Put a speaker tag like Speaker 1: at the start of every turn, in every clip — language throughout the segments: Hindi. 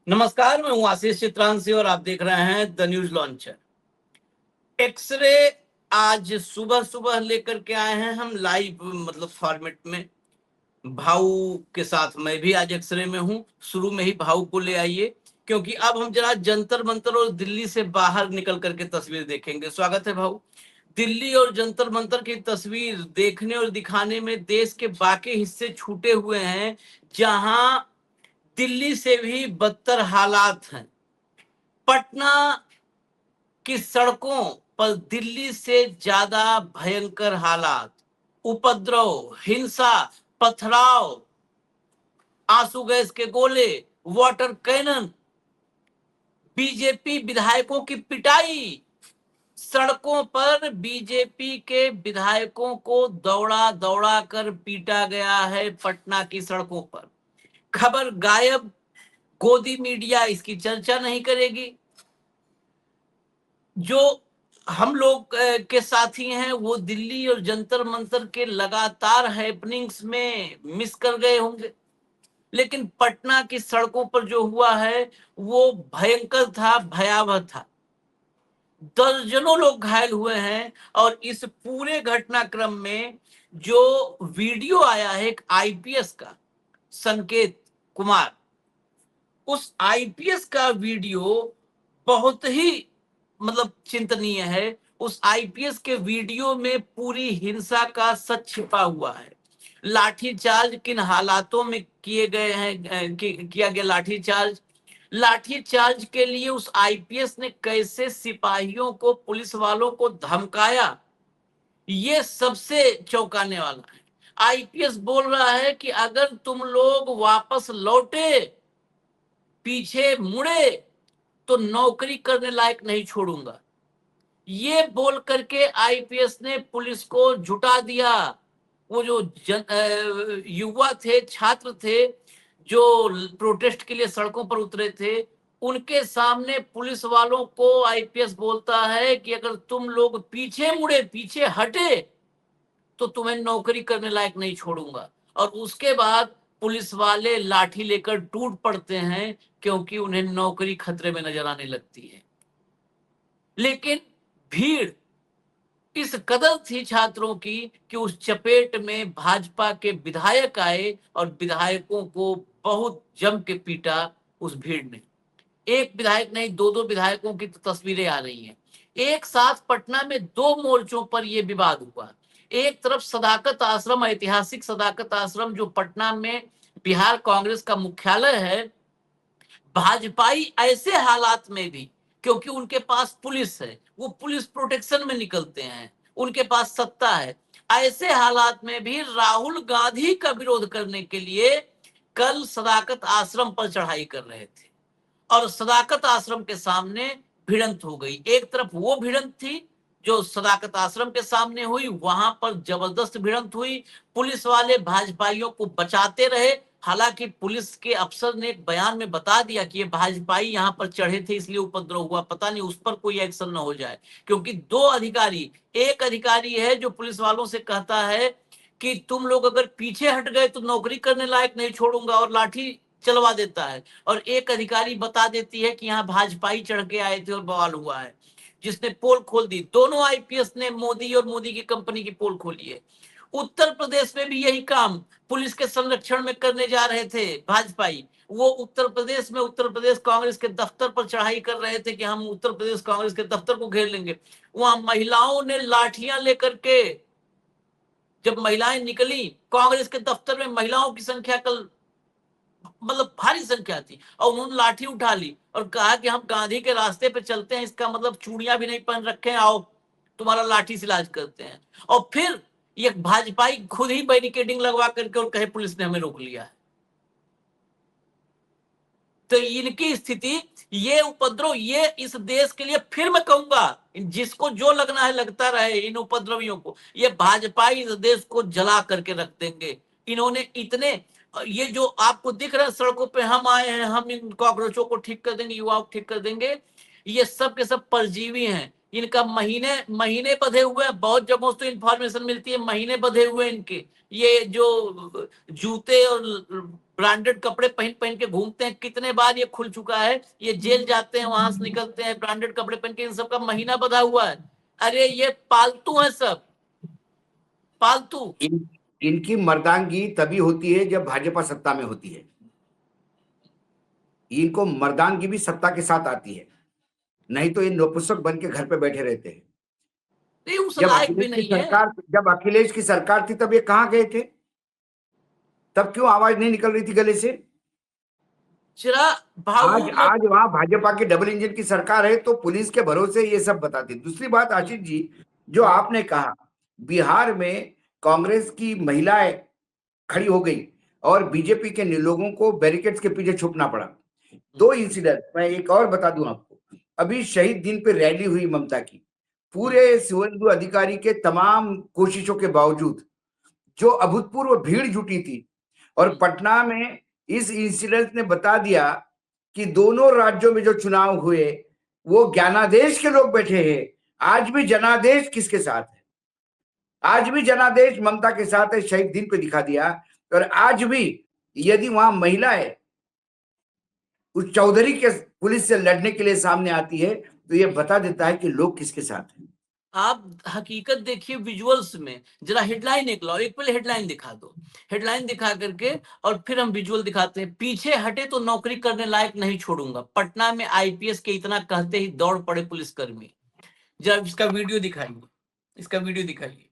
Speaker 1: नमस्कार, मैं हूं आशीष चित्रांशी और आप देख रहे हैं द न्यूज लॉन्चर। एक्सरे आज सुबह सुबह लेकर के आए हैं हम लाइव मतलब फॉर्मेट में। भाऊ के साथ मैं भी आज एक्सरे में हूं। शुरू में ही भाऊ को ले आइए, क्योंकि अब हम जरा जंतर मंतर और दिल्ली से बाहर निकल करके तस्वीर देखेंगे। स्वागत है भाऊ। दिल्ली और जंतर मंतर की तस्वीर देखने और दिखाने में देश के बाकी हिस्से छूटे हुए हैं, जहां दिल्ली से भी बदतर हालात हैं। पटना की सड़कों पर दिल्ली से ज्यादा भयंकर हालात, उपद्रव, हिंसा, पथराव, आंसू गैस के गोले, वाटर कैनन, बीजेपी विधायकों की पिटाई। सड़कों पर बीजेपी के विधायकों को दौड़ा दौड़ा कर पीटा गया है पटना की सड़कों पर। खबर गायब, गोदी मीडिया इसकी चर्चा नहीं करेगी। जो हम लोग के साथी हैं वो दिल्ली और जंतर मंतर के लगातार हैपनिंग्स में मिस कर गए होंगे, लेकिन पटना की सड़कों पर जो हुआ है वो भयंकर था, भयावह था। दर्जनों लोग घायल हुए हैं और इस पूरे घटनाक्रम में जो वीडियो आया है एक आईपीएस का, संकेत कुमार, उस आईपीएस का वीडियो बहुत ही मतलब चिंतनीय है। उस आईपीएस के वीडियो में पूरी हिंसा का सच छिपा हुआ है। लाठीचार्ज किन हालातों में किए गए हैं, किया गया लाठीचार्ज, लाठीचार्ज के लिए उस आईपीएस ने कैसे सिपाहियों को, पुलिस वालों को धमकाया, ये सबसे चौंकाने वाला है। आईपीएस बोल रहा है कि अगर तुम लोग वापस लौटे, पीछे मुड़े, तो नौकरी करने लायक नहीं छोड़ूंगा। ये बोल करके आईपीएस ने पुलिस को झुटा दिया। वो जो युवा थे, छात्र थे, जो प्रोटेस्ट के लिए सड़कों पर उतरे थे, उनके सामने पुलिस वालों को आईपीएस बोलता है कि अगर तुम लोग पीछे मुड़े, पीछे हटे, तो तुम्हें नौकरी करने लायक नहीं छोड़ूंगा। और उसके बाद पुलिस वाले लाठी लेकर टूट पड़ते हैं, क्योंकि उन्हें नौकरी खतरे में नजर आने लगती है। लेकिन भीड़ इस कदर थी छात्रों की कि उस चपेट में भाजपा के विधायक आए और विधायकों को बहुत जम के पीटा उस भीड़ ने। एक विधायक नहीं, दो दो विधायकों की तो तस्वीरें आ रही हैं। एक साथ पटना में दो मोर्चों पर यह विवाद हुआ। एक तरफ सदाकत आश्रम, ऐतिहासिक सदाकत आश्रम जो पटना में बिहार कांग्रेस का मुख्यालय है, भाजपाई ऐसे हालात में भी, क्योंकि उनके पास पुलिस है, वो पुलिस प्रोटेक्शन में निकलते हैं, उनके पास सत्ता है, ऐसे हालात में भी राहुल गांधी का विरोध करने के लिए कल सदाकत आश्रम पर चढ़ाई कर रहे थे और सदाकत आश्रम के सामने भिड़ंत हो गई। एक तरफ वो भिड़ंत थी जो सदाकत आश्रम के सामने हुई, वहां पर जबरदस्त भिड़ंत हुई, पुलिस वाले भाजपाइयों को बचाते रहे। हालांकि पुलिस के अफसर ने एक बयान में बता दिया कि ये भाजपाई यहां पर चढ़े थे इसलिए उपद्रव हुआ, पता नहीं उस पर कोई एक्शन न हो जाए। क्योंकि दो अधिकारी, एक अधिकारी है जो पुलिस वालों से कहता है कि तुम लोग अगर पीछे हट गए तो नौकरी करने लायक नहीं छोड़ूंगा, और लाठी चलवा देता है, और एक अधिकारी बता देती है कि यहाँ भाजपाई चढ़ के आए थे और बवाल हुआ है, जिसने पोल खोल दी। दोनों आईपीएस ने मोदी और मोदी की कंपनी की पोल खोली है। उत्तर प्रदेश में भी यही काम पुलिस के संरक्षण में करने जा रहे थे भाजपाई। वो उत्तर प्रदेश में उत्तर प्रदेश कांग्रेस के दफ्तर पर चढ़ाई कर रहे थे कि हम उत्तर प्रदेश कांग्रेस के दफ्तर को घेर लेंगे। वहां महिलाओं ने लाठियां लेकर के, जब महिलाएं निकली कांग्रेस के दफ्तर में, महिलाओं की संख्या कल मतलब भारी संख्या थी, और उन्होंने लाठी उठा ली और कहा कि हम गांधी के रास्ते पे चलते हैं, इसका मतलब चूड़ियां भी नहीं पहन रखे हैं, आओ तुम्हारा लाठी से इलाज करते हैं। और फिर ये भाजपाई खुद ही बैरिकेडिंग लगवा करके और कहे पुलिस ने हमें रोक लिया है। तो इनकी स्थिति, ये उपद्रव, ये इस देश के लिए, फिर मैं कहूंगा जिसको जो लगना है लगता रहे, इन उपद्रवियों को, ये भाजपाई इस देश को जला करके रख देंगे। इन्होंने इतने, ये जो आपको दिख रहा है सड़कों पे हम आए हैं, हम इन कॉकरोचों को ठीक कर देंगे, युवाओं को ठीक कर देंगे, ये सब के सब परजीवी हैं। इनका महीने महीने बंधे हुए हैं, बहुत जगहों से तो इंफॉर्मेशन मिलती है, महीने बंधे हुए इनके। ये जो जूते और ब्रांडेड कपड़े पहन पहन के घूमते हैं, कितने बार ये खुल चुका है। ये जेल जाते हैं, वहां से निकलते हैं ब्रांडेड कपड़े पहन के, इन सबका महीना बंधा हुआ है। अरे ये पालतू है, सब पालतू।
Speaker 2: इनकी मर्दानगी तभी होती है जब भाजपा सत्ता में होती है। इनको मर्दानगी भी सत्ता के साथ आती है, नहीं तो ये नपुंसक बन के घर पे बैठे रहते हैं। जब अखिलेश की सरकार थी तब ये कहां गए थे? तब क्यों आवाज नहीं निकल रही थी गले से? आज वहां भाजपा की डबल इंजन की सरकार है तो पुलिस के भरोसे ये सब बताते। दूसरी बात आशीष जी, जो आपने कहा बिहार में कांग्रेस की महिलाएं खड़ी हो गई और बीजेपी के लोगों को बैरिकेड्स के पीछे छुपना पड़ा। 2 इंसिडेंट मैं एक और बता दूं आपको। अभी शहीद दिन पे रैली हुई ममता की, पूरे शुभेंदु अधिकारी के तमाम कोशिशों के बावजूद जो अभूतपूर्व भीड़ जुटी थी, और पटना में इस इंसिडेंट ने बता दिया कि दोनों राज्यों में जो चुनाव हुए वो ज्ञानादेश के लोग बैठे हैं। आज भी जनादेश किसके साथ है? आज भी जनादेश ममता के साथ है, शहीद दिन पे दिखा दिया। और आज भी यदि वहां महिलाएं उस चौधरी के पुलिस से लड़ने के लिए सामने आती है तो ये बता देता है कि लोग किसके साथ हैं।
Speaker 1: आप हकीकत देखिए विजुअल्स में, जरा हेडलाइन एक लाओ, एक पहले हेडलाइन दिखा दो, हेडलाइन दिखा करके और फिर हम विजुअल दिखाते हैं। पीछे हटे तो नौकरी करने लायक नहीं छोड़ूंगा, पटना में आईपीएस के इतना कहते ही दौड़ पड़े पुलिसकर्मी। जरा इसका वीडियो दिखाइए, इसका वीडियो दिखाइए।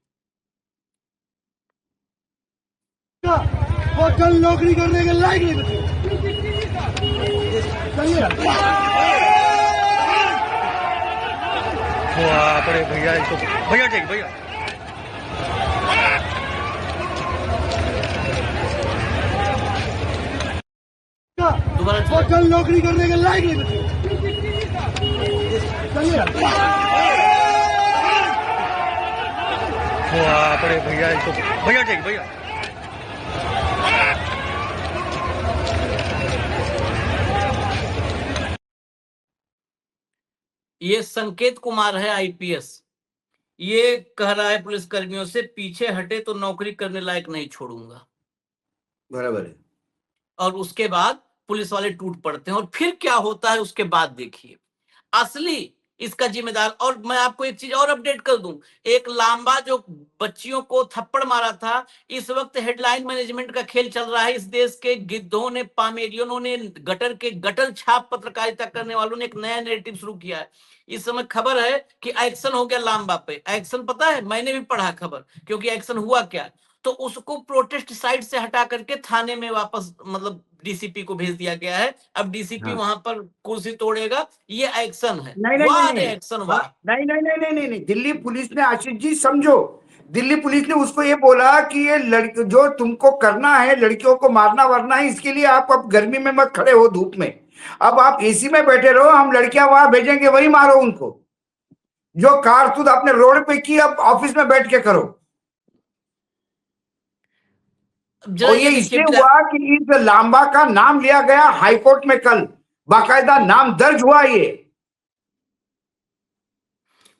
Speaker 3: वो कल नौकरी करने के लायक नहीं बचे।
Speaker 4: अरे भैया इसको भैया ठीक भैया
Speaker 3: वो कल नौकरी करने के लायक नहीं बचे।
Speaker 4: अरे भैया इसको भैया ठीक भैया
Speaker 1: ये संकेत कुमार है आईपीएस, ये कह रहा है पुलिस कर्मियों से पीछे हटे तो नौकरी करने लायक नहीं छोड़ूंगा।
Speaker 2: बराबर है।
Speaker 1: और उसके बाद पुलिस वाले टूट पड़ते हैं, और फिर क्या होता है उसके बाद देखिए। असली इसका जिम्मेदार, और मैं आपको एक चीज और अपडेट कर दूं, एक लांबा जो बच्चियों को थप्पड़ मारा था, इस वक्त हेडलाइन मैनेजमेंट का खेल चल रहा है। इस देश के गिद्धों ने, पामेरियनों ने, गटर छाप पत्रकारिता करने वालों ने एक नया नैरेटिव शुरू किया है। इस समय खबर है कि एक्शन हो गया लांबा पे। एक्शन पता है, मैंने भी पढ़ा खबर, क्योंकि एक्शन हुआ क्या, तो उसको प्रोटेस्ट साइट से हटा करके थाने में वापस, मतलब डीसीपी को भेज दिया गया है। अब डीसीपी वहां पर कुर्सी तोड़ेगा, ये एक्शन है।
Speaker 2: नहीं, दिल्ली पुलिस ने, आशीष जी समझो, दिल्ली पुलिस ने उसको ये बोला कि ये लड़की जो तुमको करना है, लड़कियों को मारना वरना है, इसके लिए आप अब गर्मी में मत खड़े हो धूप में, अब आप एसी में बैठे रहो, हम लड़कियां वहां भेजेंगे, वही मारो उनको। जो कारतूस आपने रोड पे की अब ऑफिस में बैठ के करो। और ये इसलिए हुआ कि इस लांबा का नाम लिया गया हाईकोर्ट में, कल बाकायदा नाम दर्ज हुआ। ये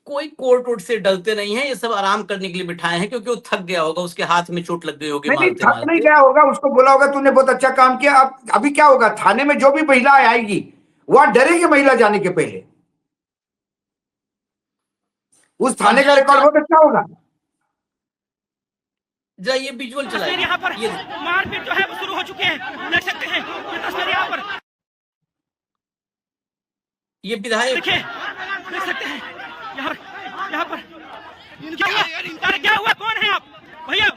Speaker 1: कोई कोर्ट वोट से डरते नहीं है, ये सब आराम करने के लिए बिठाए हैं, क्योंकि वो थक गया होगा, उसके हाथ में चोट लग गई होगी।
Speaker 2: नहीं, थक नहीं गया होगा, उसको बोला होगा तूने बहुत अच्छा काम किया। अब अभी क्या होगा, थाने में जो भी महिला आएगी वहां डरेगी महिला जाने के पहले। उस थाने का रिकॉर्ड बहुत अच्छा होगा।
Speaker 1: जरा ये विजुअल चलाइए।
Speaker 5: यहाँ पर मारपीट जो है वो शुरू हो चुके हैं, देख सकते हैं ये तस्वीर यहाँ पर।
Speaker 1: ये विधायक
Speaker 5: देखिए, देख सकते हैं यहाँ पर क्या हुआ? कौन है आप भैया?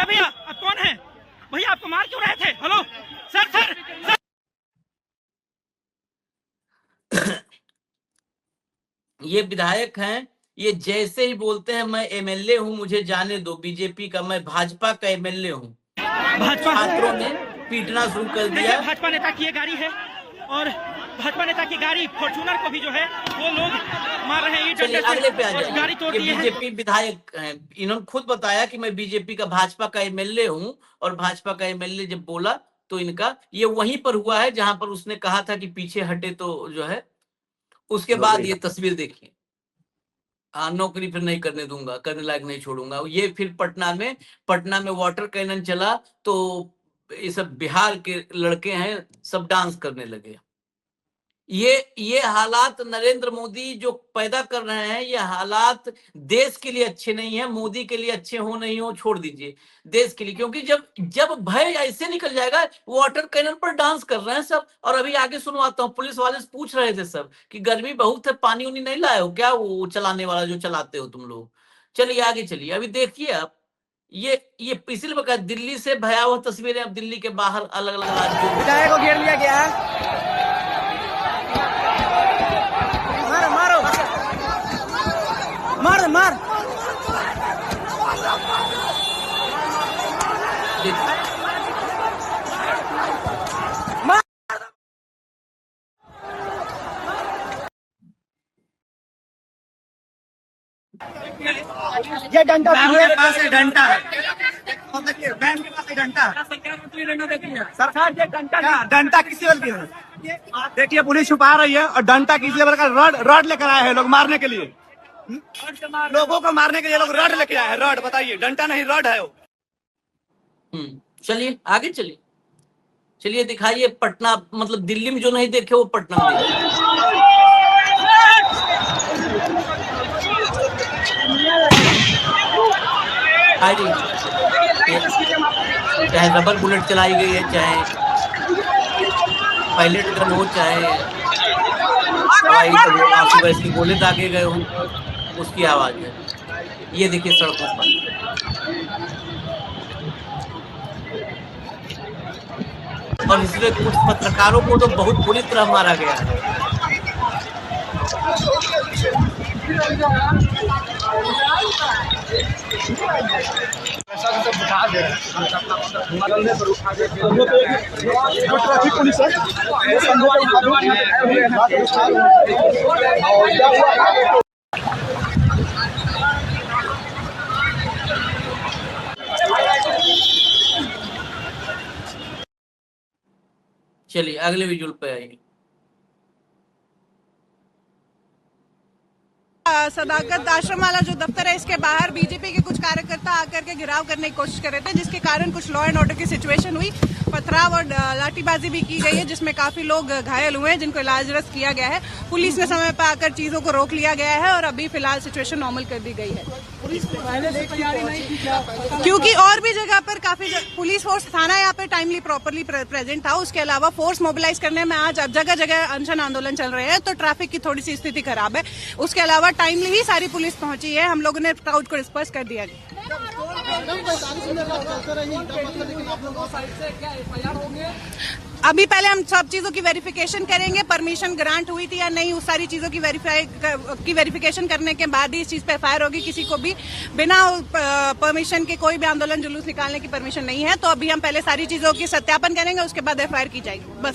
Speaker 5: भैया आप कौन है भैया? आपको मार क्यों रहे थे? Hello sir.
Speaker 1: ये विधायक हैं, ये जैसे ही बोलते हैं मैं एमएलए हूं, मुझे जाने दो, बीजेपी का, मैं भाजपा का एमएलए हूं, छात्रों ने पीटना शुरू कर दिया।
Speaker 5: भाजपा नेता की ये गाड़ी है और भाजपा नेता की गाड़ी फॉर्च्यूनर को भी जो है वो लोग मार रहे हैं।
Speaker 1: चलिए अगले पे आ जाए। गाड़ी तोड़ दी है। बीजेपी विधायक, इन्होंने खुद बताया कि मैं बीजेपी का, भाजपा का एमएलए हूं, और भाजपा का एमएलए जब बोला तो इनका ये वहीं पर हुआ है जहां पर उसने कहा था कि पीछे हटे तो जो है, उसके बाद ये तस्वीर देखिए। हाँ, नौकरी फिर नहीं करने दूंगा, करने लायक नहीं छोड़ूंगा। ये फिर पटना में वाटर कैनन चला तो ये सब बिहार के लड़के हैं, सब डांस करने लगे। ये हालात नरेंद्र मोदी जो पैदा कर रहे हैं, ये हालात देश के लिए अच्छे नहीं है। मोदी के लिए अच्छे हो नहीं हो छोड़ दीजिए, देश के लिए, क्योंकि जब भय ऐसे निकल जाएगा, वाटर कैनन पर डांस कर रहे हैं सब। और अभी आगे सुनवाता हूँ, पुलिस वाले से पूछ रहे थे सब कि गर्मी बहुत है, पानी उनी नहीं लाए हो क्या, वो चलाने वाला जो चलाते हो तुम लोग। चलिए आगे चलिए, अभी देखिए आप, ये इसलिए बता, दिल्ली से भयावह तस्वीरें अब दिल्ली के बाहर अलग अलग राज्यों में।
Speaker 5: विधायक को घेर लिया गया है। मारो मार मार। ये डंडा के पास है, डंडा बैंक के पास है डंडा। सरकार ये डंडा किस लेवल की है? देखिए पुलिस छुपा रही है और डंडा किस लेवल का रॉड लेकर आए हैं लोग मारने के लिए, लोगों को मारने के लिए लोग रॉड लेके आए हैं। रॉड बताइए, डंडा नहीं रॉड है वो।
Speaker 1: चलिए आगे चलिए दिखाइए पटना, मतलब दिल्ली में जो नहीं देखे वो पटना में देखे। चाहे रबर बुलेट चलाई गई है, चाहे पायलट गन हो, चाहे आंसू गैस के गोले दागे गए हो, उसकी आवाज है। ये देखिए सड़कों पर। और इसमें कुछ पत्रकारों को तो बहुत बुरी तरह मारा गया है।
Speaker 3: ट्रैफिक पुलिस है,
Speaker 1: चलिए अगले विजुअल पे आइए।
Speaker 6: सदाकत आश्रम वाला जो दफ्तर है, इसके बाहर बीजेपी के कुछ कार्यकर्ता आकर के घिराव करने की कोशिश कर रहे थे, जिसके कारण कुछ लॉ एंड ऑर्डर की सिचुएशन हुई। पथराव और लाठीबाजी भी की गई है, जिसमें काफी लोग घायल हुए हैं, जिनको इलाजरत किया गया है। पुलिस ने समय पर आकर चीजों को रोक लिया गया है और अभी फिलहाल सिचुएशन नॉर्मल कर दी गई है। क्योंकि और भी जगह पर काफी पुलिस फोर्स थाना यहाँ पे टाइमली प्रॉपरली प्रेजेंट था। उसके अलावा फोर्स मोबिलाइज करने में आज अब जगह जगह अनशन आंदोलन चल रहे हैं, तो ट्रैफिक की थोड़ी सी स्थिति खराब है। उसके अलावा टाइमली ही सारी पुलिस पहुंची है, हम लोगों ने क्राउड को डिस्पर्स कर दिया गया। अभी पहले हम सब चीजों की वेरिफिकेशन करेंगे, परमिशन ग्रांट हुई थी या नहीं, उस सारी चीजों की वेरिफिकेशन करने के बाद ही इस चीज पे एफआईआर होगी। किसी को भी बिना परमिशन के कोई भी आंदोलन जुलूस निकालने की परमिशन नहीं है। तो अभी हम पहले सारी चीजों की सत्यापन करेंगे, उसके बाद एफआईआर की जाएगी। बस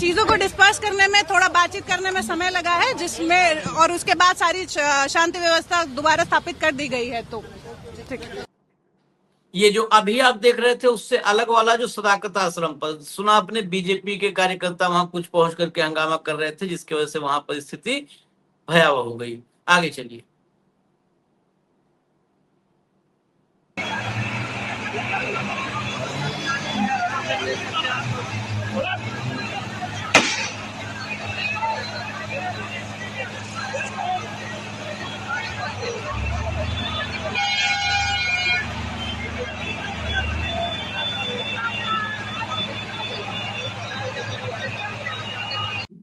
Speaker 6: चीजों को डिस्पर्स करने में, थोड़ा बातचीत करने में समय लगा है, जिसमें और उसके बाद सारी शांति व्यवस्था दोबारा स्थापित कर दी गई है। तो ठीक है।
Speaker 1: ये जो अभी आप देख रहे थे उससे अलग वाला जो सदाकत आश्रम पर सुना आपने, बीजेपी के कार्यकर्ता वहां कुछ पहुंच करके हंगामा कर रहे थे, जिसकी वजह से वहां पर स्थिति भयावह हो गई। आगे चलिए।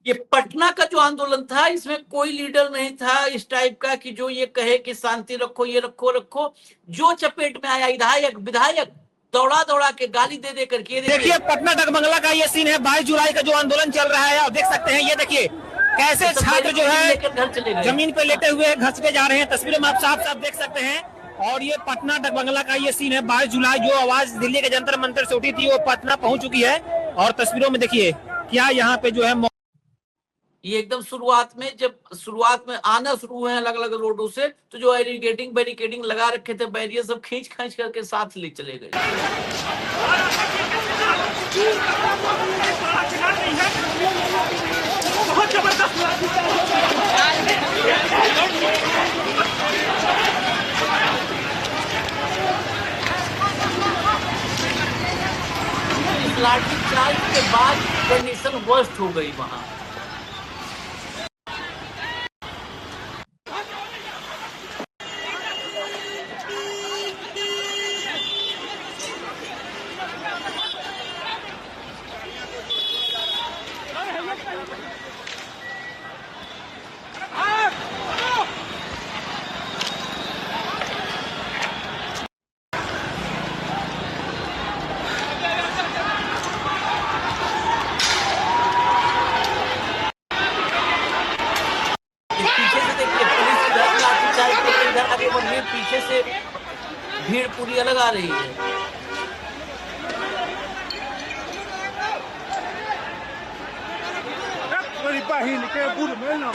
Speaker 1: ये पटना का जो आंदोलन था, इसमें कोई लीडर नहीं था इस टाइप का कि जो ये कहे कि शांति रखो, ये रखो। जो चपेट में आया विधायक दौड़ा के गाली दे करके।
Speaker 5: देखिए पटना डगमंगला का ये सीन है। 22 जुलाई का जो आंदोलन चल रहा है, आप देख सकते हैं। ये देखिए कैसे छात्र जो है जमीन पे लेटे हुए घसके जा रहे हैं। तस्वीरें में आप साफ देख सकते हैं। और ये पटना डगमंगला का ये सीन है। 22 जुलाई जो आवाज दिल्ली के जंतर मंतर से उठी थी, वो पटना पहुंच चुकी है। और तस्वीरों में देखिए क्या यहाँ पे जो है
Speaker 1: ये एकदम शुरुआत में, जब शुरुआत में आना शुरू हुए हैं अलग अलग रोडों से, तो जो बैरिकेडिंग लगा रखे थे, बैरियर सब खींच खींच करके साथ ले चले गए।
Speaker 5: बहुत जबरदस्त
Speaker 1: इस लाठीचार्ज के बाद कंडीशन वर्स्ट हो गई वहां। पीछे से देखिए, पुलिस इधर लाठीचार्ज करके इधर आगे बढ़ रही है, पीछे से भीड़ पूरी अलग आ रही है।
Speaker 5: baribahin ke bulu mena.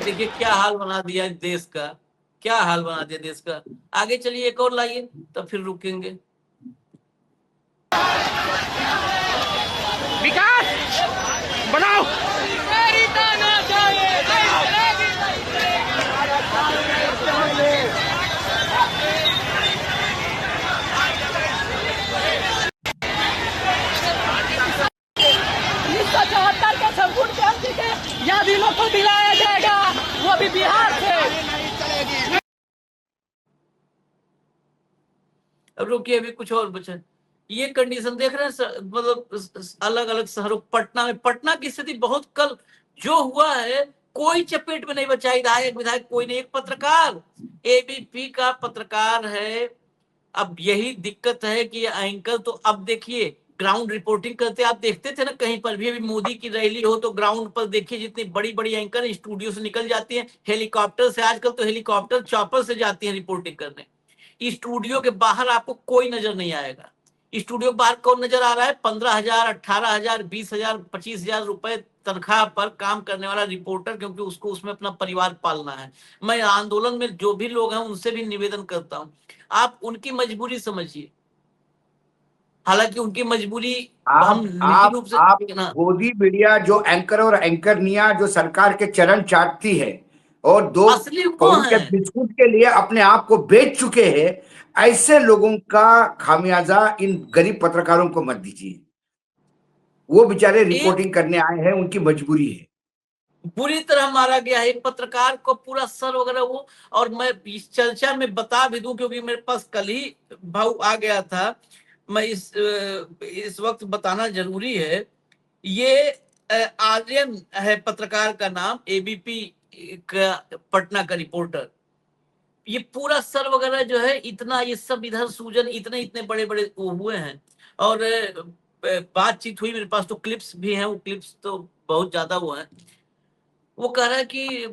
Speaker 1: देखिए क्या हाल बना दिया देश का, क्या हाल बना दिया देश का। आगे चलिए, एक और लाइए, तब फिर रुकेंगे।
Speaker 5: विकास बनाओ। या दिलों को दिलाया जाएगा, वो भी बिहार से।
Speaker 1: अब रुकिए, अभी कुछ और बचा। ये कंडीशन देख रहे हैं, मतलब अलग अलग शहरों, पटना की स्थिति बहुत, कल जो हुआ है कोई चपेट में नहीं बचा, विधायक कोई नहीं, एक पत्रकार, एबीपी का पत्रकार है। अब यही दिक्कत है कि एंकर तो, अब देखिए ग्राउंड रिपोर्टिंग करते, आप देखते थे ना कहीं पर भी, अभी मोदी की रैली हो तो ग्राउंड पर देखिए जितनी बड़ी बड़ी एंकर स्टूडियो से निकल जाती हैं, हेलीकॉप्टर से, आजकल तो हेलीकॉप्टर चॉपर से जाती है रिपोर्टिंग करने। स्टूडियो के बाहर आपको कोई नजर नहीं आएगा। स्टूडियो के बाहर कौन नजर आ रहा है? 15,000, 18,000, 20,000, 25,000 रुपए तनख्वाह पर काम करने वाला रिपोर्टर, क्योंकि उसको उसमें अपना परिवार पालना है। मैं आंदोलन में जो भी लोग हैं उनसे भी निवेदन करता हूं, आप उनकी मजबूरी समझिए। हालांकि उनकी मजबूरी हम निश्चित रूप से
Speaker 2: आप गोदी मीडिया जो एंकर और एंकरनिया जो सरकार के चरण चाटती है और 2 करोड़ के बिस्कुट के लिए अपने आप को बेच चुके हैं, ऐसे लोगों का खामियाजा इन गरीब पत्रकारों को मत दीजिए। वो बेचारे रिपोर्टिंग करने आए हैं, उनकी मजबूरी है।
Speaker 1: बुरी तरह मारा गया है एक पत्रकार को, पूरा सर वगैरह वो। और मैं इस चर्चा में बता भी दूं, क्योंकि मेरे पास कल ही भाव आ गया था, मैं इस वक्त बताना जरूरी है। ये आर्यन है पत्रकार का नाम, एबीपी का पटना का रिपोर्टर। ये पूरा सर वगैरह जो है इतना, ये सब इधर सूजन, इतने इतने बड़े बड़े हुए हैं। और बातचीत हुई, मेरे पास तो क्लिप्स भी हैं, वो क्लिप्स तो बहुत ज्यादा वो है। वो कह रहा है कि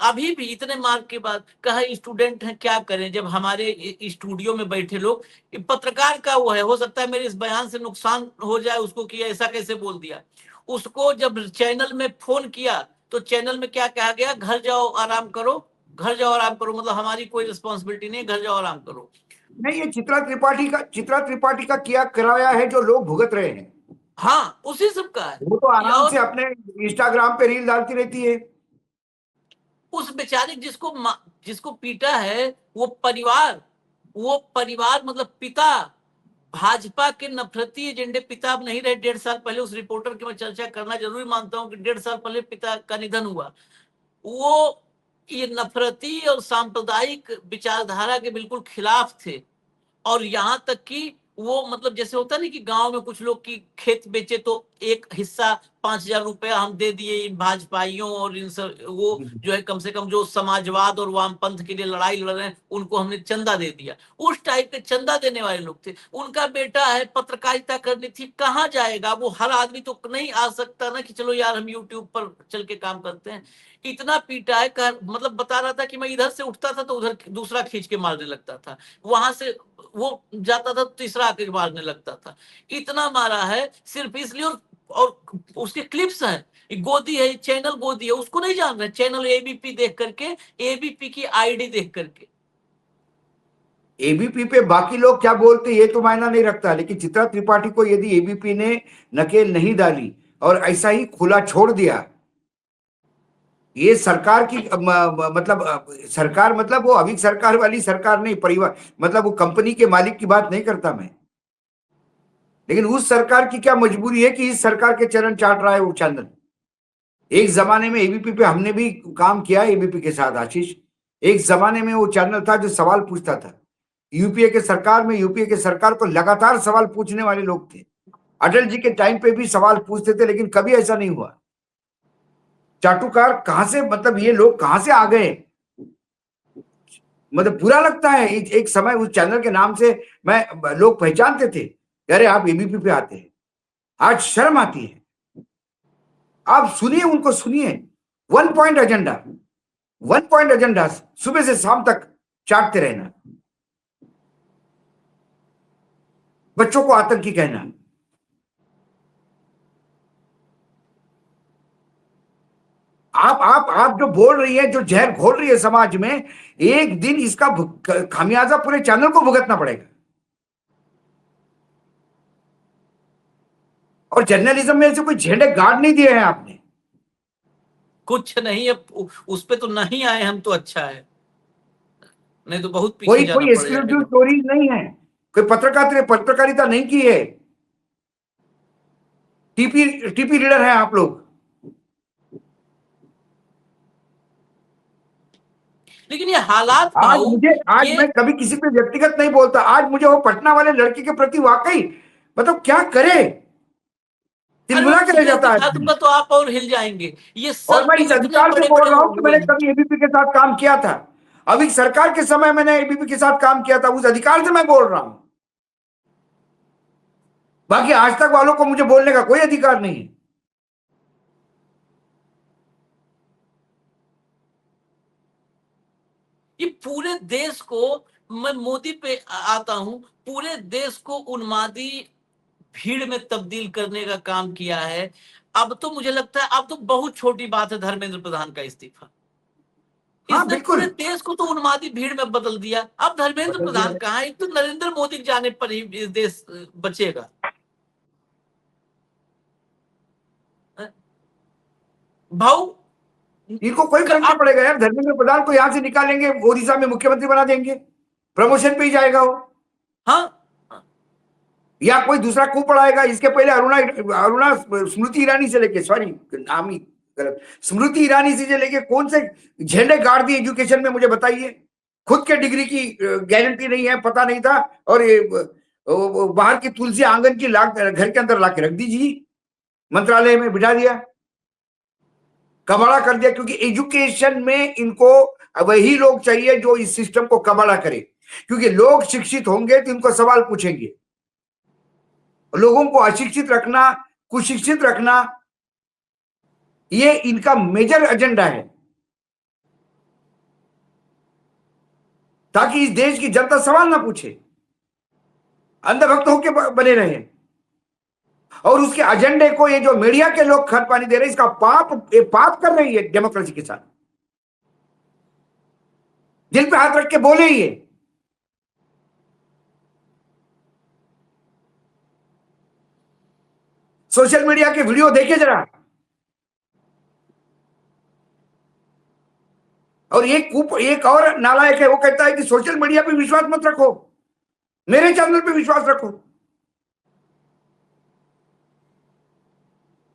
Speaker 1: अभी भी इतने मार्क के बाद, कहा स्टूडेंट हैं क्या करें, जब हमारे स्टूडियो में बैठे लोग, पत्रकार का वो है, हो सकता है मेरे इस बयान से नुकसान हो जाए उसको कि ऐसा कैसे बोल दिया। उसको जब चैनल में फोन किया तो चैनल में क्या कहा गया? घर जाओ आराम करो, घर जाओ आराम करो, मतलब हमारी कोई रिस्पॉन्सिबिलिटी नहीं, घर जाओ आराम करो।
Speaker 2: नहीं, ये चित्रा त्रिपाठी का किया कराया है जो लोग भुगत रहे हैं।
Speaker 1: हाँ, उसी सब का है।
Speaker 2: वो तो आराम से अपने इंस्टाग्राम पे रील डालती रहती है।
Speaker 1: उस बेचारे जिसको पीटा है, वो परिवार मतलब पिता, भाजपा के नफरती एजेंडे पिता अब नहीं रहे। 1.5 साल पहले, उस रिपोर्टर की मैं चर्चा करना जरूरी मानता हूं कि 1.5 साल पहले पिता का निधन हुआ। वो ये नफरती और सांप्रदायिक विचारधारा के बिल्कुल खिलाफ थे, और यहां तक कि वो मतलब जैसे होता नहीं कि गांव में कुछ लोग की खेत बेचे तो एक हिस्सा 5,000 रुपया हम दे दिए इन भाजपाइयों और इन सब, वो जो है कम से कम जो समाजवाद और वामपंथ के लिए लड़ाई लड़ रहे हैं उनको हमने चंदा दे दिया। उस टाइप के चंदा देने वाले लोग थे। उनका बेटा है, पत्रकारिता करनी थी, कहाँ जाएगा वो? हर आदमी तो नहीं आ सकता ना कि चलो यार हम यूट्यूब पर चल के काम करते हैं। इतना पीटा है, मतलब बता रहा था कि मैं इधर से उठता था तो उधर दूसरा खींच के मारने लगता था, वहां से वो जाता था तो तीसरा आके मारने लगता था। इतना मारा है सिर्फ इसलिए। और उसके क्लिप्स हैं। गोदी है, चैनल गोदी है, उसको नहीं जान रहे, चैनल एबीपी देख करके, एबीपी की आईडी देख करके।
Speaker 2: एबीपी पे बाकी लोग क्या बोलते ये तो मायना नहीं रखता, लेकिन चित्रा त्रिपाठी को यदि एबीपी ने नकेल नहीं डाली और ऐसा ही खुला छोड़ दिया, ये सरकार की मतलब सरकार मतलब वो अभी सरकार वाली सरकार नहीं, परिवार मतलब वो कंपनी के मालिक की बात नहीं करता मैं, लेकिन उस सरकार की क्या मजबूरी है कि इस सरकार के चरण चाट रहा है वो चैनल। एक जमाने में एबीपी पे हमने भी काम किया एबीपी के साथ आशीष। एक जमाने में वो चैनल था जो सवाल पूछता था। यूपीए के सरकार में यूपीए के सरकार को लगातार सवाल पूछने वाले लोग थे। अटल जी के टाइम पे भी सवाल पूछते थे, लेकिन कभी ऐसा नहीं हुआ। चाटुकार कहां से, मतलब ये लोग कहां से आ गए, मतलब बुरा लगता है। एक समय उस चैनल के नाम से मैं लोग पहचानते थे, अरे आप एबीपी पे आते हैं, आज शर्म आती है। आप सुनिए, उनको सुनिए। 1 पॉइंट एजेंडा, 1 पॉइंट एजेंडा, सुबह से शाम तक चाटते रहना, बच्चों को आतंकी कहना। आप जो बोल रही है, जो जहर घोल रही है समाज में, एक दिन इसका खामियाजा पूरे चैनल को भुगतना पड़ेगा। और जर्नलिज्म में से कोई झंडे गाड़ नहीं दिए हैं आपने,
Speaker 1: कुछ नहीं है उस पे तो नहीं आए हम तो अच्छा है, नहीं तो बहुत पीछे
Speaker 2: कोई
Speaker 1: जाना
Speaker 2: कोई
Speaker 1: पड़
Speaker 2: एक्सक्लूसिव
Speaker 1: जाएगा।
Speaker 2: स्टोरी नहीं है, कोई पत्रकारिता नहीं की है। टीपी रीडर है आप लोग।
Speaker 1: लेकिन ये हालात
Speaker 2: आज मैं कभी किसी पे व्यक्तिगत नहीं बोलता। आज मुझे वो पटना वाले लड़के के प्रति वाकई मतलब क्या करे, तिलमिला के रह जाता है।
Speaker 1: दूंगा तो आप और हिल जाएंगे। ये
Speaker 2: और मैं इस अधिकार से बोल रहा हूं कि मैंने कभी एबीपी के साथ काम किया था, अभी सरकार के समय मैंने एबीपी के साथ काम किया था, उस अधिकार से मैं बोल रहा हूं। बाकी आज तक वालों को मुझे बोलने का कोई अधिकार नहीं है।
Speaker 1: ये पूरे देश को, मैं मोदी पे आता हूं, पूरे देश को उन्मादी भीड़ में तब्दील करने का काम किया है। अब तो मुझे लगता है अब तो बहुत छोटी बात है धर्मेंद्र प्रधान का इस्तीफा।
Speaker 2: हाँ,
Speaker 1: इसने पूरे देश को तो उन्मादी भीड़ में बदल दिया। अब धर्मेंद्र प्रधान कहाँ है? एक तो नरेंद्र मोदी के जाने पर ही इस देश बचेगा। भाऊ
Speaker 2: इनको कोई फर्क नहीं पड़ेगा यार। धर्मेंद्र प्रधान को यहां से निकालेंगे, ओडिशा में मुख्यमंत्री बना देंगे, प्रमोशन पे ही जाएगा वो।
Speaker 1: हाँ,
Speaker 2: या कोई दूसरा coup पड़ाएगा। इसके पहले अरुणा स्मृति ईरानी से लेके, सॉरी नाम ही गलत, स्मृति ईरानी से लेके कौन से झंडे गाड़ दिए एजुकेशन में, मुझे बताइए। खुद के डिग्री की गारंटी नहीं है, पता नहीं था, और बाहर की तुलसी आंगन की घर के अंदर लाके रख दीजिए, मंत्रालय में बिठा दिया, कबाड़ा कर दिया। क्योंकि एजुकेशन में इनको वही लोग चाहिए जो इस सिस्टम को कबाड़ा करे, क्योंकि लोग शिक्षित होंगे तो इनको सवाल पूछेंगे। लोगों को अशिक्षित रखना, कुशिक्षित रखना, ये इनका मेजर एजेंडा है, ताकि इस देश की जनता सवाल ना पूछे, अंधभक्त होकर बने रहे। और उसके एजेंडे को ये जो मीडिया के लोग खत पानी दे रहे हैं, इसका पाप कर रही है डेमोक्रेसी के साथ। दिल पे हाथ रख के बोले ये। सोशल मीडिया के वीडियो देखे जरा। और एक और नालायक है, वो कहता है कि सोशल मीडिया पे विश्वास मत रखो, मेरे चैनल पे विश्वास रखो।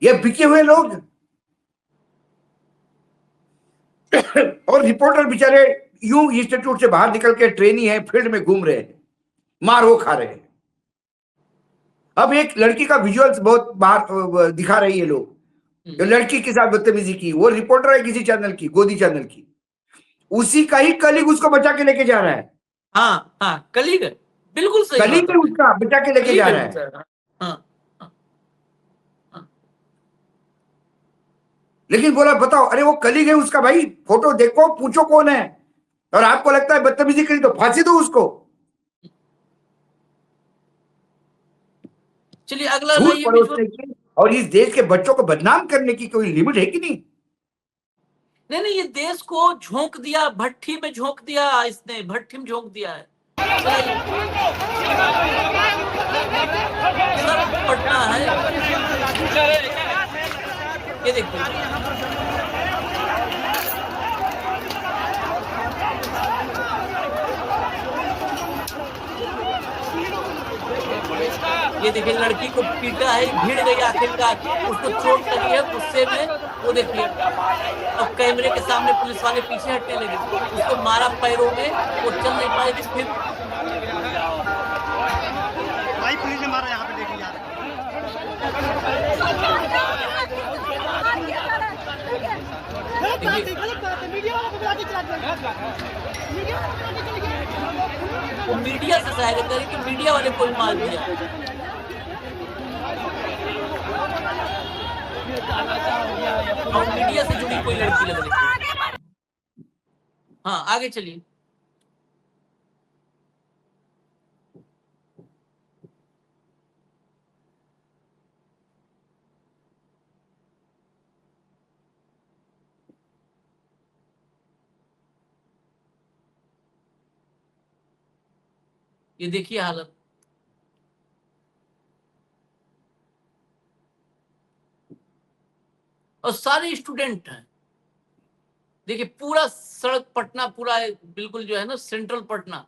Speaker 2: ये बिके हुए लोग और रिपोर्टर बेचारे यूं इंस्टीट्यूट से बाहर निकल के ट्रेनी है, फील्ड में घूम रहे हैं, मार वो खा रहे हैं। अब एक लड़की का विजुअल्स बहुत बाहर दिखा रही है लोग, जो लड़की के साथ बदतमीजी की, वो रिपोर्टर है किसी चैनल की, गोदी चैनल की, उसी का ही कलीग उसको बचा के लेके जा रहा है।
Speaker 1: हाँ हाँ, कलीग है, बिल्कुल सही
Speaker 2: कलीग
Speaker 1: बात है।
Speaker 2: उसका बचा के लेके
Speaker 1: कलीग
Speaker 2: जा
Speaker 1: है
Speaker 2: रहा है।
Speaker 1: उसका। हाँ
Speaker 2: लेकिन बोला बताओ, अरे वो कलीग है उसका भाई, फोटो देखो, पूछो कौन है, और आपको लगता है बदतमीजी करी तो फांसी दो उसको।
Speaker 1: चलिए अगला
Speaker 2: झूठ
Speaker 1: लाइए
Speaker 2: परोसने
Speaker 1: विजुअल।
Speaker 2: की और इस देश के बच्चों को बदनाम करने की कोई लिमिट है कि नहीं?
Speaker 1: नहीं नहीं, ये देश को झोंक दिया, भट्टी में झोंक दिया, इसने भट्टी में झोंक दिया है। सब पटना है, ये देखिए, ये देखिए लड़की को पीटा है, भिड़ गई आखिरकार, उसको चोट लगी है गुस्से में, वो देखिए। अब कैमरे के सामने पुलिस वाले पीछे हटने लगे, उसको मारा पैरों में, वो चल नहीं पाए, फिर
Speaker 5: भाई पुलिस ने मारा, यहाँ पे देखिए यार।
Speaker 1: वो मीडिया से सहायता करे कि मीडिया वाले को मार दिया। और मीडिया से जुड़ी कोई लड़की लग रही है। हाँ आगे चलिए। ये देखिए हालत, और सारे स्टूडेंट हैं। देखिए पूरा सड़क पटना, पूरा बिल्कुल जो है ना सेंट्रल पटना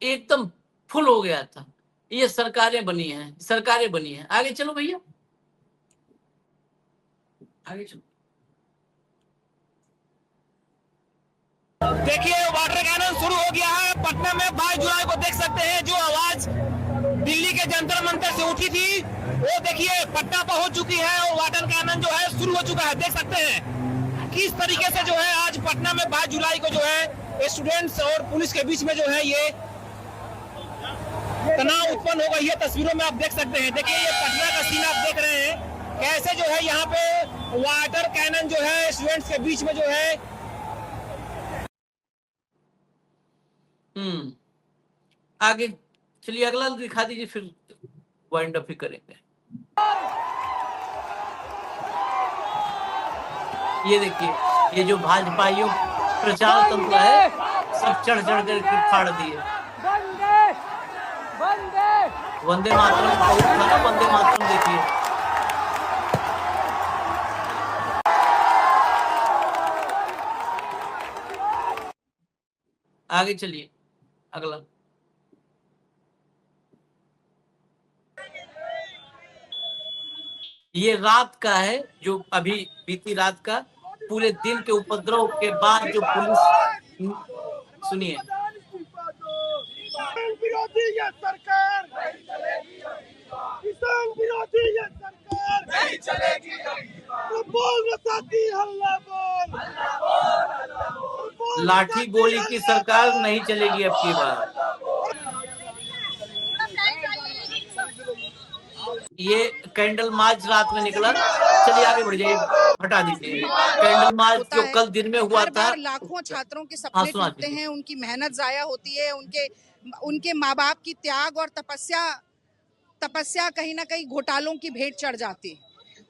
Speaker 1: एकदम फुल हो गया था। ये सरकारें बनी हैं, सरकारें बनी हैं। आगे चलो भैया, आगे चलो।
Speaker 7: देखिए वाटर कैनन शुरू हो गया है पटना में। 22 जुलाई को देख सकते हैं जो आवाज दिल्ली के जंतर मंतर से उठी थी, वो देखिए पटना पहुंच चुकी है और वाटर कैनन जो है शुरू हो चुका है। देख सकते हैं किस तरीके से जो है आज पटना में 22 जुलाई को जो है स्टूडेंट्स और पुलिस के बीच में जो है ये तनाव उत्पन्न होगा। ये तस्वीरों में आप देख सकते हैं। देखिए ये पटना का सीन आप देख रहे हैं, कैसे जो है यहाँ पे वाटर कैनन जो है स्टूडेंट्स के बीच में जो है।
Speaker 1: आगे चलिए, अगला दिखा दीजिए, फिर वाइंड अप ही करेंगे। ये देखिए, ये जो भाजपाइयों प्रचार तंत्र है, सब चढ़ चढ़ कर फाड़ दिए। वंदे मातरम बहुत था ना, वंदे मातरम देखिए। आगे चलिए, अगला। ये रात का है, जो अभी बीती रात का, पूरे दिन के उपद्रव के बाद जो पुलिस, सुनिए।
Speaker 3: विरोधी ये सरकार, किसान विरोधी ये सरकार नहीं चलेगी। तो बोल साथी हल्ला बोल,
Speaker 1: लाठी गोली की सरकार नहीं चलेगी अब की बार। ये कैंडल मार्च रात में निकला। चलिए आगे बढ़ जाइए, हटा दीजिए कैंडल मार्च जो कल दिन में हुआ था।
Speaker 6: लाखों छात्रों के सपने टूटते हैं, उनकी मेहनत जाया होती है, उनके माँ बाप की त्याग और तपस्या कहीं ना कहीं घोटालों की भेंट चढ़ जाती।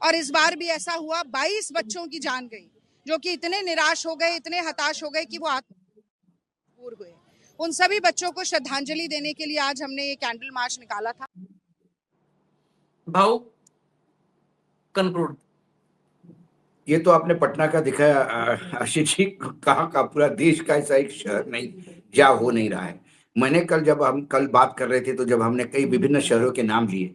Speaker 6: और इस बार भी ऐसा हुआ, 22 बच्चों की जान गई, जो कि इतने निराश हो गए, इतने हताश हो गए कि वो आत्महत्या हुए। उन सभी बच्चों को श्रद्धांजलि देने के लिए आज हमने ये कैंडल मार्च निकाला था।
Speaker 1: भाऊ कंक्लूड।
Speaker 2: ये तो आपने पटना का दिखाया आशीष जी, कहाँ का, पूरा देश का ऐसा एक शहर नहीं जा हो नहीं रहा है। मैंने जब हम कल बात कर रहे थे, तो जब हमने कई विभिन्न शहरों के नाम लिए,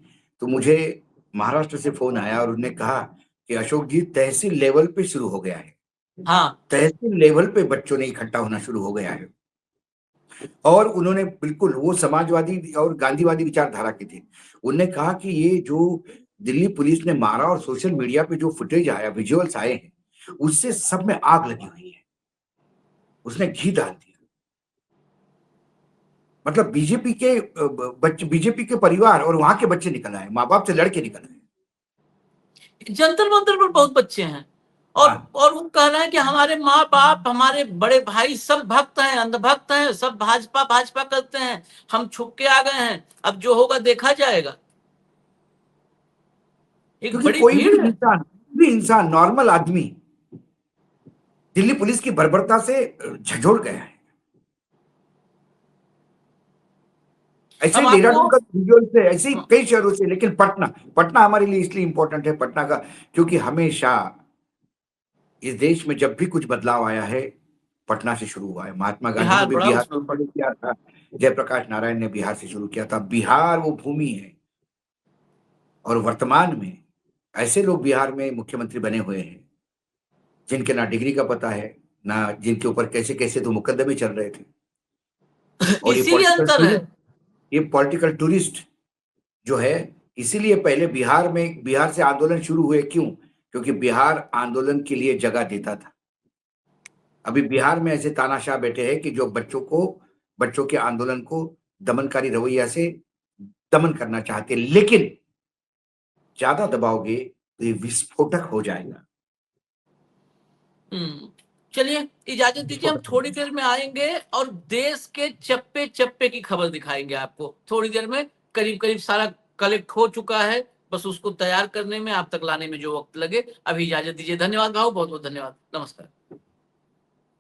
Speaker 2: तो मुझे महाराष्ट्र से फोन आया और उन्होंने कहा कि अशोक जी तहसील लेवल पे शुरू हो गया है।
Speaker 1: हाँ,
Speaker 2: तहसील लेवल पे बच्चों ने इकट्ठा होना शुरू हो गया है। और उन्होंने बिल्कुल वो समाजवादी और गांधीवादी विचारधारा के थे। उन्होंने कहा कि ये जो दिल्ली पुलिस ने मारा और सोशल मीडिया पे जो फुटेज आया, विजुअल्स आए हैं, उससे सब में आग लगी हुई है। उसने घी डाल दिया। मतलब बीजेपी के बच्चे, बीजेपी के परिवार और वहां के बच्चे निकल आए, माँ बाप से लड़के निकल आए।
Speaker 1: जंतर मंतर पर बहुत बच्चे हैं और वो कह रहे हैं कि हमारे माँ बाप, हमारे बड़े भाई सब भक्त हैं, अंधभक्त हैं, सब भाजपा भाजपा करते हैं, हम छुप के आ गए हैं, अब जो होगा देखा जाएगा। एक
Speaker 2: क्योंकि
Speaker 1: बड़ी
Speaker 2: कोई
Speaker 1: भीड़ है।
Speaker 2: भी इंसान नॉर्मल आदमी दिल्ली पुलिस की बर्बरता से झंझोड़ गया है। ऐसे
Speaker 1: हम
Speaker 2: देहरादून का
Speaker 1: आपको
Speaker 2: विजुअल से, ऐसे ही कई शहरों से, लेकिन पटना हमारे लिए इसलिए इंपॉर्टेंट है, पटना का, क्योंकि हमेशा इस देश में जब भी कुछ बदलाव आया है पटना से शुरू हुआ है। महात्मा गांधी ने
Speaker 1: बिहार
Speaker 2: भी
Speaker 1: बड़ा
Speaker 2: बिहार
Speaker 1: उसमें
Speaker 2: से शुरू किया था, जयप्रकाश नारायण ने बिहार से शुरू किया था। बिहार वो भूमि है और वर्तमान में ऐसे लोग बिहार में मुख्यमंत्री बने हुए हैं जिनके ना डिग्री का पता है, ना जिनके ऊपर कैसे कैसे तो मुकदमे चल रहे थे। और
Speaker 1: इसीलिए अंतर है।
Speaker 2: ये पॉलिटिकल टूरिस्ट जो है, इसीलिए पहले बिहार से आंदोलन शुरू हुए। क्यों? क्योंकि बिहार आंदोलन के लिए जगह देता था। अभी बिहार में ऐसे तानाशाह बैठे हैं कि जो बच्चों के आंदोलन को दमनकारी रवैया से दमन करना चाहते हैं, लेकिन ज्यादा दबाओगे तो ये विस्फोटक हो जाएगा।
Speaker 1: चलिए इजाजत दीजिए, हम थोड़ी देर में आएंगे और देश के चप्पे चप्पे की खबर दिखाएंगे आपको। थोड़ी देर में करीब करीब सारा कलेक्ट हो चुका है, बस उसको तैयार करने में, आप तक लाने में जो वक्त लगे। अभी इजाजत दीजिए। धन्यवाद भाऊ, बहुत बहुत धन्यवाद। नमस्कार।